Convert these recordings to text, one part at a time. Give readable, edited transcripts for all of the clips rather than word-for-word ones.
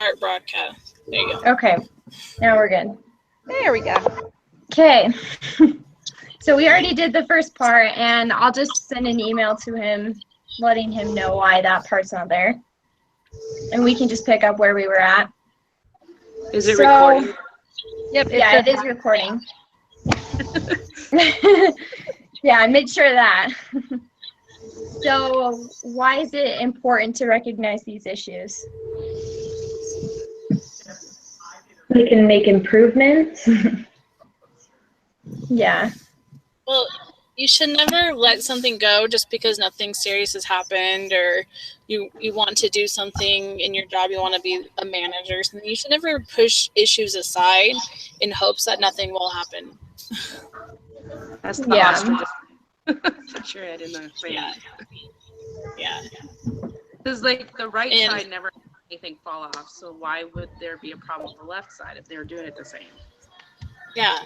Start broadcast. There you go. Okay, now we're good. There we go. Okay, so we already did the first part, and I'll just send an email to him letting him know why that part's not there. And we can just pick up where we were at. Is it recording? Yep. Yeah, it is recording. Yeah, I made sure of that. So why is it important to recognize these issues? We can make improvements. Yeah. Well, you should never let something go just because nothing serious has happened, or you want to do something in your job, you want to be a manager or something. You should never push issues aside in hopes that nothing will happen. That's the ostrich. Put your head in the sand. Yeah. Because like the right side never had anything fall off, so why would there be a problem with the left side if they were doing it the same? Yeah.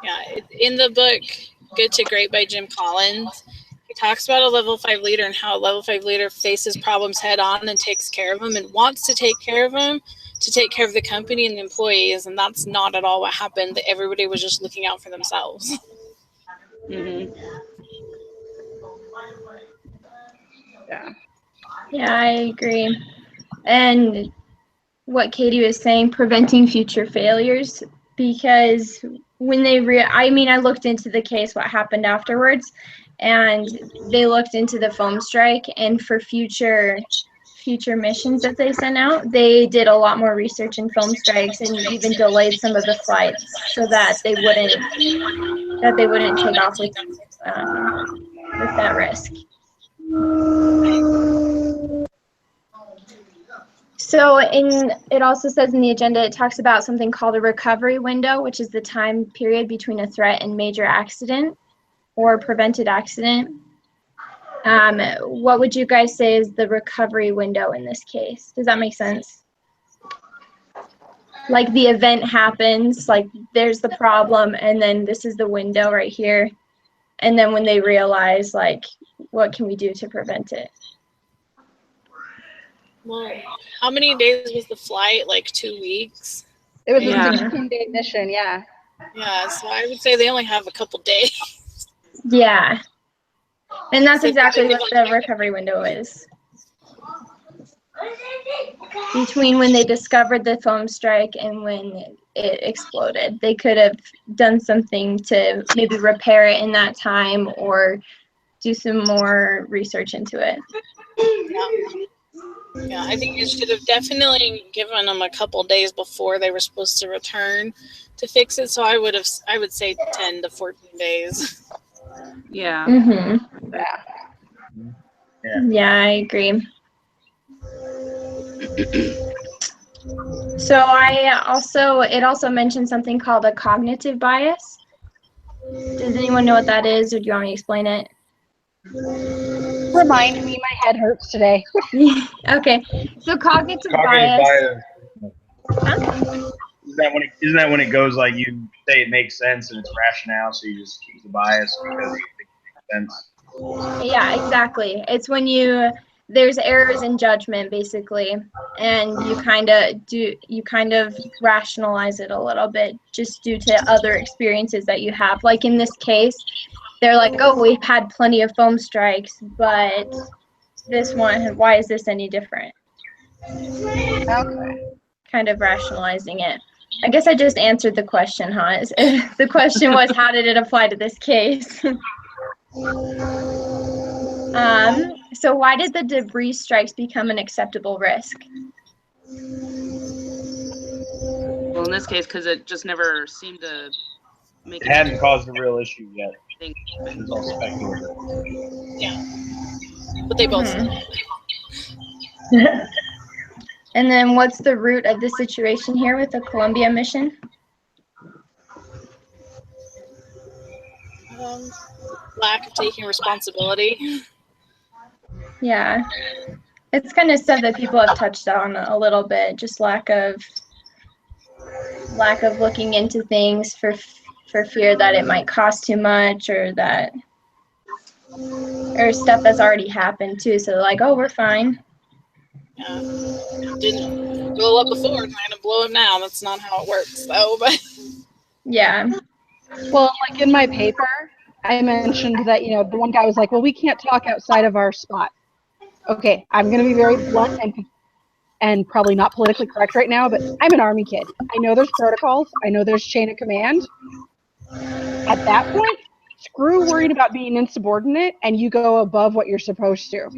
Yeah. In the book Good to Great by Jim Collins, he talks about a level 5 leader and how a level 5 leader faces problems head on and takes care of them and wants to take care of them to take care of the company and the employees, and that's not at all what happened. That everybody was just looking out for themselves. Mm-hmm. Yeah, I agree. And what Katie was saying, preventing future failures, because when they I looked into the case, what happened afterwards, and they looked into the foam strike, and for future missions that they sent out, they did a lot more research in foam strikes and even delayed some of the flights so that they wouldn't take off with that risk. So it also says in the agenda, it talks about something called a recovery window, which is the time period between a threat and major accident or prevented accident. What would you guys say is the recovery window in this case? Does that make sense? Like the event happens, like there's the problem, and then this is the window right here. And then when they realize, like, what can we do to prevent it? Well, how many days was the flight? Like 2 weeks? It was a 16-day mission, yeah. Yeah, so I would say they only have a couple days. Yeah. And that's exactly what the recovery window is. Between when they discovered the foam strike and when it exploded. They could have done something to maybe repair it in that time or do some more research into it. Yeah, I think it should have definitely given them a couple days before they were supposed to return to fix it. So I would say 10 to 14 days. Yeah. Mm-hmm. Yeah. Yeah, I agree. So it also mentioned something called a cognitive bias. Does anyone know what that is, or do you want me to explain it? Remind me, my head hurts today. Okay, so cognitive bias. Huh? Isn't that when it goes like you say it makes sense and it's rationale, so you just keep the bias because you think it makes sense? Yeah, exactly. It's when there's errors in judgment basically, and you kind of rationalize it a little bit just due to other experiences that you have. Like in this case, they're like, oh, we've had plenty of foam strikes, but this one, why is this any different? Okay. Kind of rationalizing it. I guess I just answered the question, huh? The question was, how did it apply to this case? So why did the debris strikes become an acceptable risk? Well, in this case, because it just never seemed to make it hadn't caused a real issue yet. It was all speculative. Yeah. But they both And then what's the root of the situation here with the Columbia mission? Lack of taking responsibility. Yeah. It's kind of stuff that people have touched on a little bit, just lack of looking into things for fear that it might cost too much, or stuff that's already happened too. So like, oh, we're fine. Didn't blow up before, and I'm gonna blow up now. That's not how it works, though. But Yeah. Well, like in my paper, I mentioned that, the one guy was like, well, we can't talk outside of our spot. Okay, I'm going to be very blunt and probably not politically correct right now, but I'm an Army kid. I know there's protocols. I know there's chain of command. At that point, screw worrying about being insubordinate, and you go above what you're supposed to.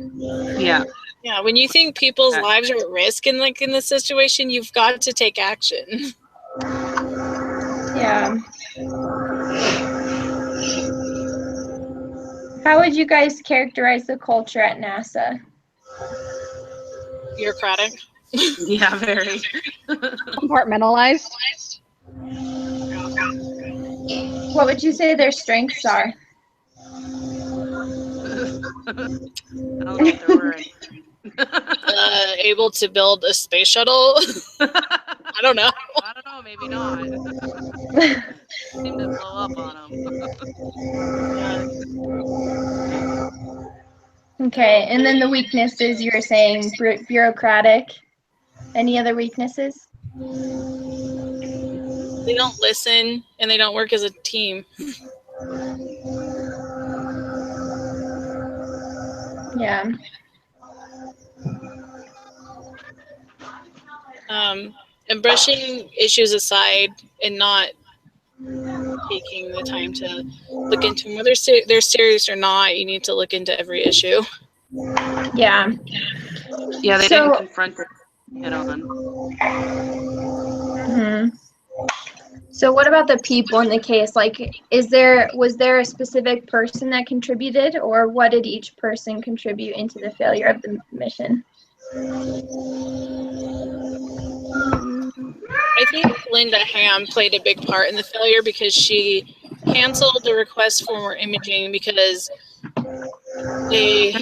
Yeah. yeah, when you think people's lives are at risk in this situation, you've got to take action. Yeah. How would you guys characterize the culture at NASA? Bureaucratic. Yeah, very. Compartmentalized. What would you say their strengths are? I don't know if there were any. Able to build a space shuttle. I don't know. I don't know, maybe not. Seem to blow up on them. Okay, and then the weaknesses you were saying bureaucratic. Any other weaknesses? They don't listen and they don't work as a team. Yeah. And brushing issues aside and not taking the time to look into them, whether they're serious or not. You need to look into every issue. Yeah. Yeah, they didn't confront it head on. Mm-hmm. So what about the people in the case? Like, was there a specific person that contributed, or what did each person contribute into the failure of the mission? I think Linda Ham played a big part in the failure because she canceled the request for more imaging because they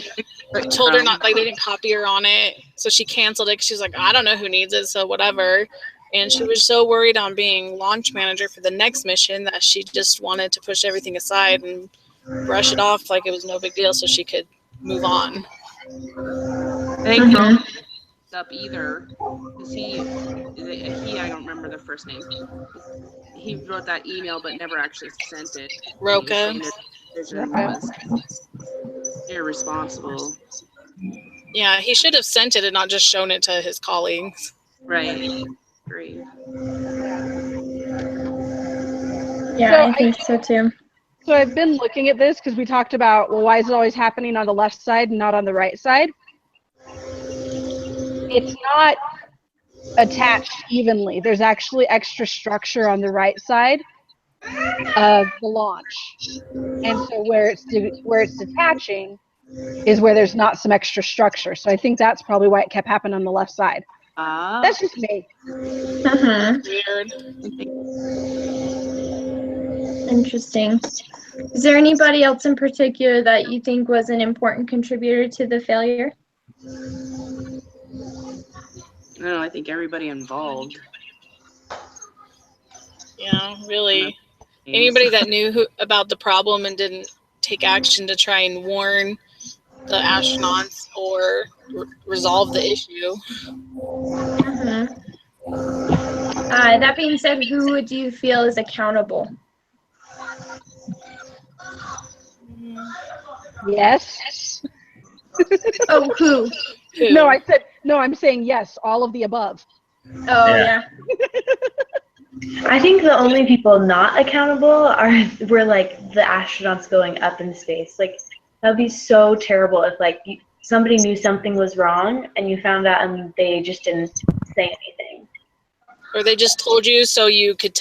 told her not, like, they didn't copy her on it. So she canceled it because she's like, I don't know who needs it, so whatever. And she was so worried on being launch manager for the next mission that she just wanted to push everything aside and brush it off like it was no big deal so she could move on. I think Ron up either because he I don't remember the first name. He wrote that email but never actually sent it. Roca. Decision was irresponsible. Yeah, he should have sent it and not just shown it to his colleagues. Right. Agree. Yeah, So I think so too. So I've been looking at this because we talked about, well, why is it always happening on the left side and not on the right side? It's not attached evenly. There's actually extra structure on the right side of the launch. And so where it's detaching is where there's not some extra structure. So I think that's probably why it kept happening on the left side. That's just me. Weird. Interesting. Is there anybody else in particular that you think was an important contributor to the failure? No, I think everybody involved. Yeah, really. Anybody that knew about the problem and didn't take action to try and warn the astronauts or resolve the issue. That being said, who would you feel is accountable? Yes. Oh, who? No, I'm saying yes, all of the above. Oh, yeah. I think the only people not accountable were like the astronauts going up in space. Like, that would be so terrible if like somebody knew something was wrong and you found out and they just didn't say anything. Or they just told you so you could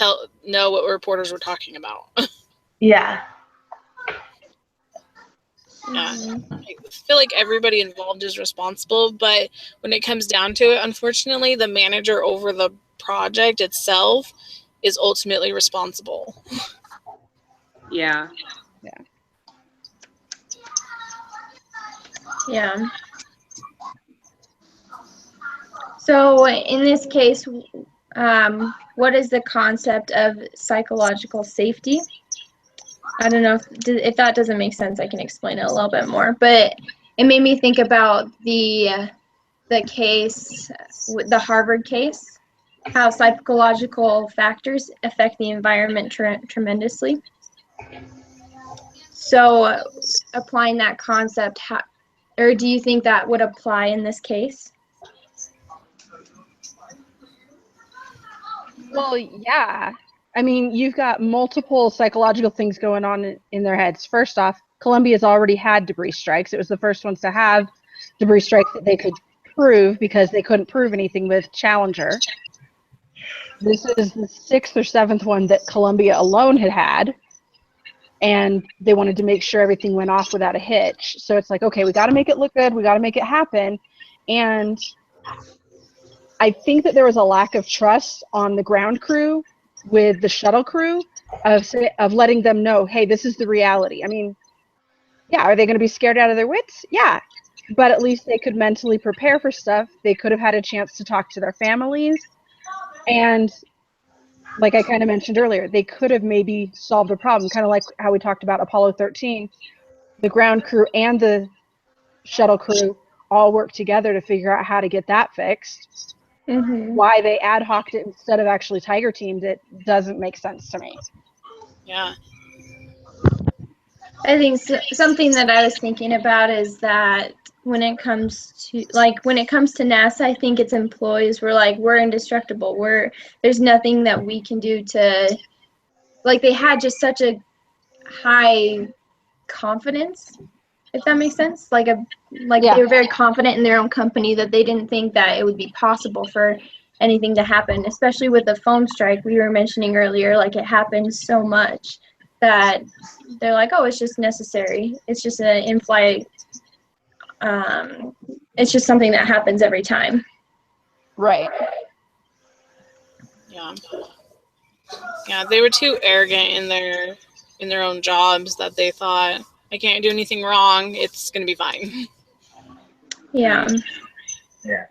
know what reporters were talking about. Yeah. Yeah. I feel like everybody involved is responsible, but when it comes down to it, unfortunately, the manager over the project itself is ultimately responsible. Yeah. Yeah. So in this case, what is the concept of psychological safety? I don't know if that doesn't make sense. I can explain it a little bit more, but it made me think about the the case, the Harvard case, how psychological factors affect the environment tremendously. So applying that concept, or do you think that would apply in this case? Well, yeah. I mean, you've got multiple psychological things going on in their heads. First off, Columbia's already had debris strikes. It was the first ones to have debris strikes that they could prove because they couldn't prove anything with Challenger. This is the 6th or 7th one that Columbia alone had, and they wanted to make sure everything went off without a hitch. So it's like, okay, we got to make it look good. We got to make it happen. And I think that there was a lack of trust on the ground crew with the shuttle crew of letting them know, hey, this is the reality. I mean, yeah, are they going to be scared out of their wits? Yeah, but at least they could mentally prepare for stuff. They could have had a chance to talk to their families. And like I kind of mentioned earlier, they could have maybe solved the problem, kind of like how we talked about Apollo 13. The ground crew and the shuttle crew all worked together to figure out how to get that fixed. Mm-hmm. Why they ad hoc'd it instead of actually Tiger teamed it doesn't make sense to me. Yeah. I think something that I was thinking about is that when it comes to NASA, I think its employees were like, we're indestructible. There's nothing that we can do to, like, they had just such a high confidence, if that makes sense. They were very confident in their own company that they didn't think that it would be possible for anything to happen, especially with the phone strike we were mentioning earlier. Like, it happened so much that they're like, oh, it's just necessary. It's just an in-flight. It's just something that happens every time. Right. Yeah. Yeah, they were too arrogant in their own jobs that they thought, I can't do anything wrong. It's going to be fine. Yeah. Yeah.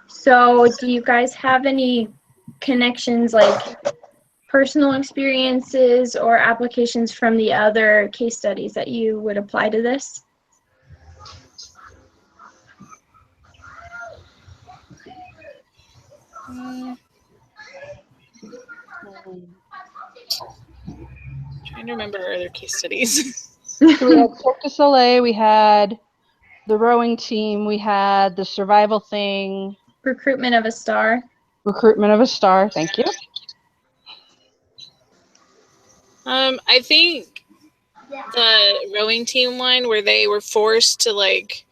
So do you guys have any connections, like personal experiences or applications from the other case studies that you would apply to this? Trying to remember other case studies. So we had Cirque du Soleil, we had the rowing team, we had the survival thing. Recruitment of a star. Recruitment of a star, thank you. I think the rowing team one where they were forced to like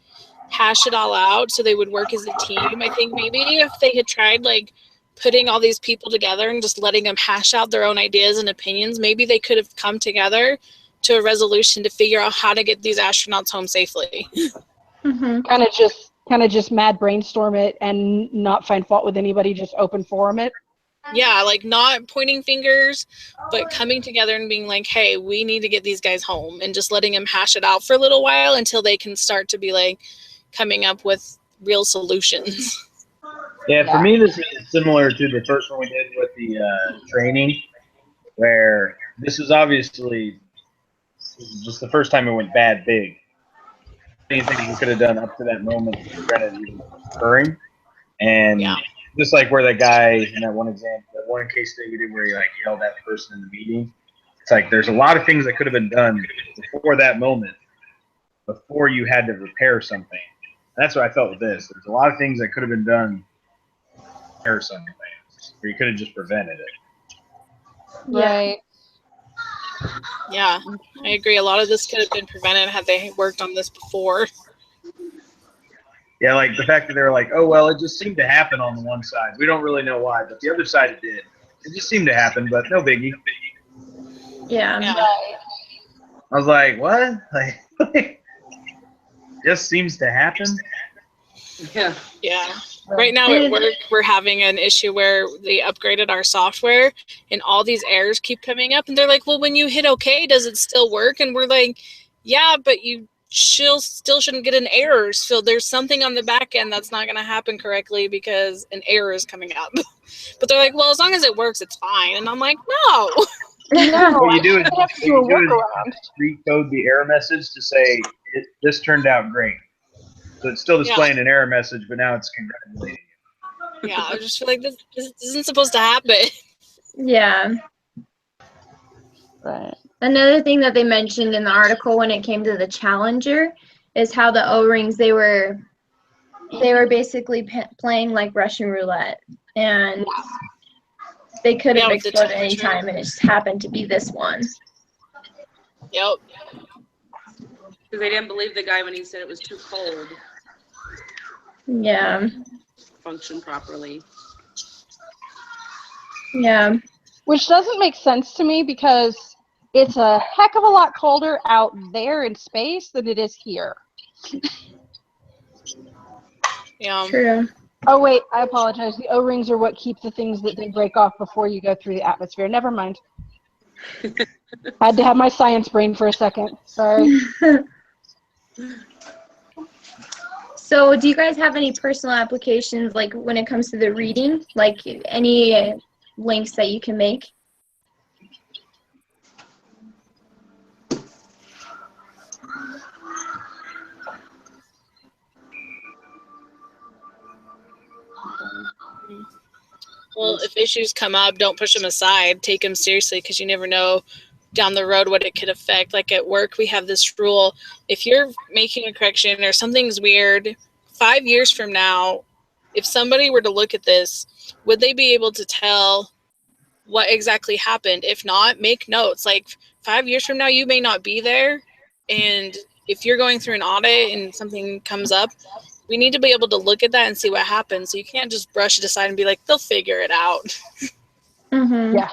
hash it all out so they would work as a team. I think maybe if they had tried like putting all these people together and just letting them hash out their own ideas and opinions, maybe they could have come together to a resolution to figure out how to get these astronauts home safely. Mm-hmm. Kind of just mad brainstorm it and not find fault with anybody, just open forum it. Yeah, like not pointing fingers, but coming together and being like, hey, we need to get these guys home, and just letting them hash it out for a little while until they can start to be like coming up with real solutions. Yeah, for me, this is similar to the first one we did with the training, where this is obviously just the first time it went bad big. Anything we could have done up to that moment to prevent it even occurring. And just like where that guy in that one example, that one case study we did where he like yelled at the person in the meeting, it's like there's a lot of things that could have been done before that moment, before you had to repair something. And that's what I felt with this. There's a lot of things that could have been done to repair something, where you could have just prevented it. Right. Yeah, I agree. A lot of this could have been prevented had they worked on this before. Yeah, like the fact that they were like, oh, well, it just seemed to happen on the one side. We don't really know why, but the other side it did. It just seemed to happen, but no biggie. Yeah. I was like, what? Like, just seems to happen? Yeah. Yeah. Right now at work, we're having an issue where they upgraded our software and all these errors keep coming up. And they're like, well, when you hit OK, does it still work? And we're like, yeah, but you still shouldn't get an error. So there's something on the back end that's not going to happen correctly because an error is coming up. But they're like, well, as long as it works, it's fine. And I'm like, no. No, What you do is I have to do a workaround. recode the error message to say this turned out great. So it's still displaying an error message, but now it's congratulating you. Yeah, I just feel like this isn't supposed to happen. Yeah. Right. Another thing that they mentioned in the article when it came to the Challenger is how the O-rings, they were basically playing like Russian roulette, and they could have with the exploded any temperature. time, and it just happened to be this one. Yep. Because they didn't believe the guy when he said it was too cold Yeah. to function properly. Yeah. Which doesn't make sense to me because it's a heck of a lot colder out there in space than it is here. Yeah. True. Oh, wait, I apologize. The O-rings are what keep the things that they break off before you go through the atmosphere. Never mind. Had to have my science brain for a second. Sorry. So do you guys have any personal applications, like when it comes to the reading, like any links that you can make? Well, if issues come up, don't push them aside. Take them seriously, because you never know down the road what it could affect. Like at work, we have this rule. If you're making a correction or something's weird, 5 years from now, if somebody were to look at this, would they be able to tell what exactly happened? If not, make notes. Like 5 years from now, you may not be there. And if you're going through an audit and something comes up, we need to be able to look at that and see what happens. So you can't just brush it aside and be like, they'll figure it out. Mm-hmm. Yeah.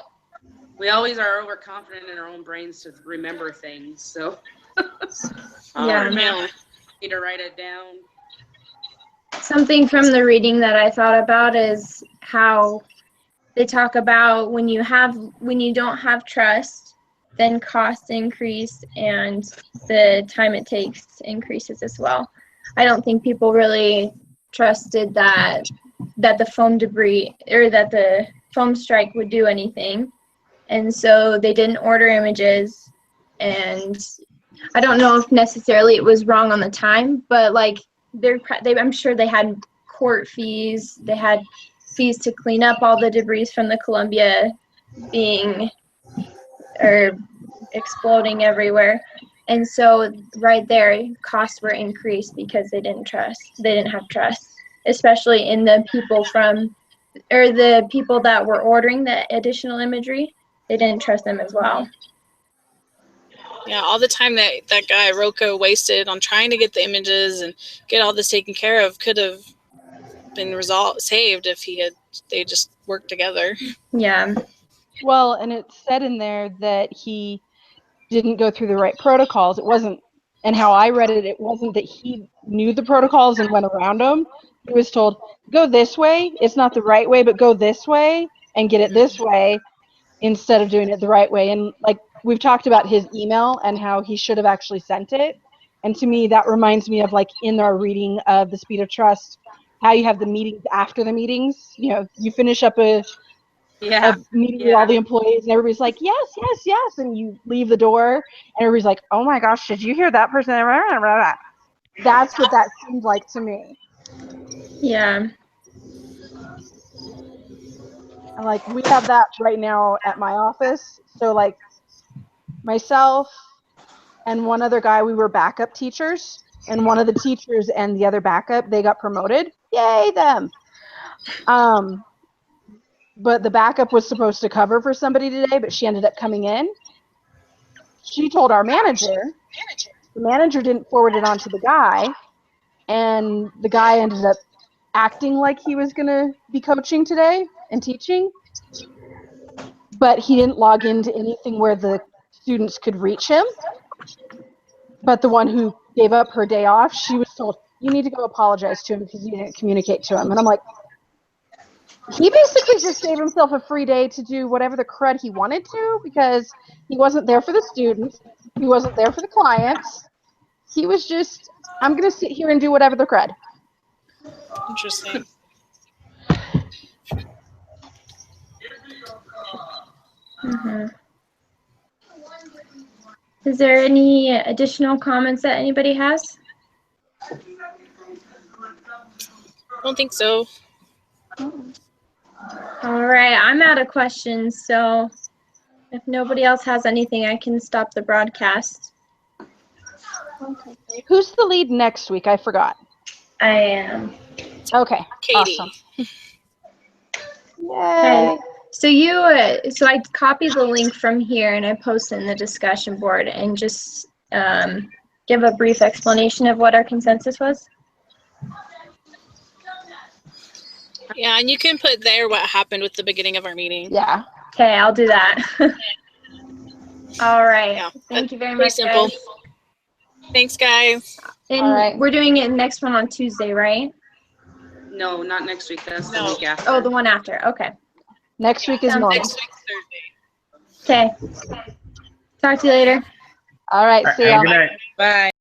We always are overconfident in our own brains to remember things, so. Yeah. Need to write it down. Something from the reading that I thought about is how they talk about when you don't have trust, then costs increase and the time it takes increases as well. I don't think people really trusted that the foam debris or that the foam strike would do anything, and so they didn't order images. And I don't know if necessarily it was wrong on the time, but like I'm sure they had court fees, they had fees to clean up all the debris from the Columbia being or exploding everywhere. And so right there, costs were increased because they didn't have trust, especially in the people the people that were ordering the additional imagery. They didn't trust them as well. Yeah, all the time that guy Rocco wasted on trying to get the images and get all this taken care of could have been saved if they just worked together. Yeah. Well, and it said in there that he didn't go through the right protocols. It wasn't, and how I read it, it wasn't that he knew the protocols and went around them. He was told, go this way. It's not the right way, but go this way and get it this way instead of doing it the right way. And like we've talked about his email and how he should have actually sent it. And to me, that reminds me of like in our reading of The Speed of Trust, how you have the meetings after the meetings. You know, you finish up a meeting with all the employees and everybody's like, yes, yes, yes. And you leave the door and everybody's like, oh my gosh, did you hear that person? That's what that seemed like to me. Yeah. And like we have that right now at my office. So like myself and one other guy, we were backup teachers, and one of the teachers and the other backup, they got promoted. Yay, them. But the backup was supposed to cover for somebody today, but she ended up coming in. She told our manager. The manager didn't forward it on to the guy, and the guy ended up acting like he was going to be coaching today and teaching, but he didn't log into anything where the students could reach him. But the one who gave up her day off, she was told, you need to go apologize to him because you didn't communicate to him. And I'm like, he basically just gave himself a free day to do whatever the crud he wanted to because he wasn't there for the students. He wasn't there for the clients. He was just, I'm going to sit here and do whatever the crud. Interesting. Mm-hmm. Is there any additional comments that anybody has? I don't think so. All right, I'm out of questions, so if nobody else has anything, I can stop the broadcast. Who's the lead next week? I forgot. I am. Okay. Katie. Awesome. Okay. Yay. So I copied the link from here and I posted in the discussion board and just give a brief explanation of what our consensus was. Yeah, and you can put there what happened with the beginning of our meeting. Yeah. Okay, I'll do that. All right. Yeah, Thank you very pretty much, simple. guys. Thanks, guys. And All right. we're doing it next one on Tuesday, right? No, not next week. That's the No. week after. Oh, the one after. Okay. Next week is Sounds normal. Next week's Thursday. Okay. Talk to you later. All right. See Have ya. a good night. Bye.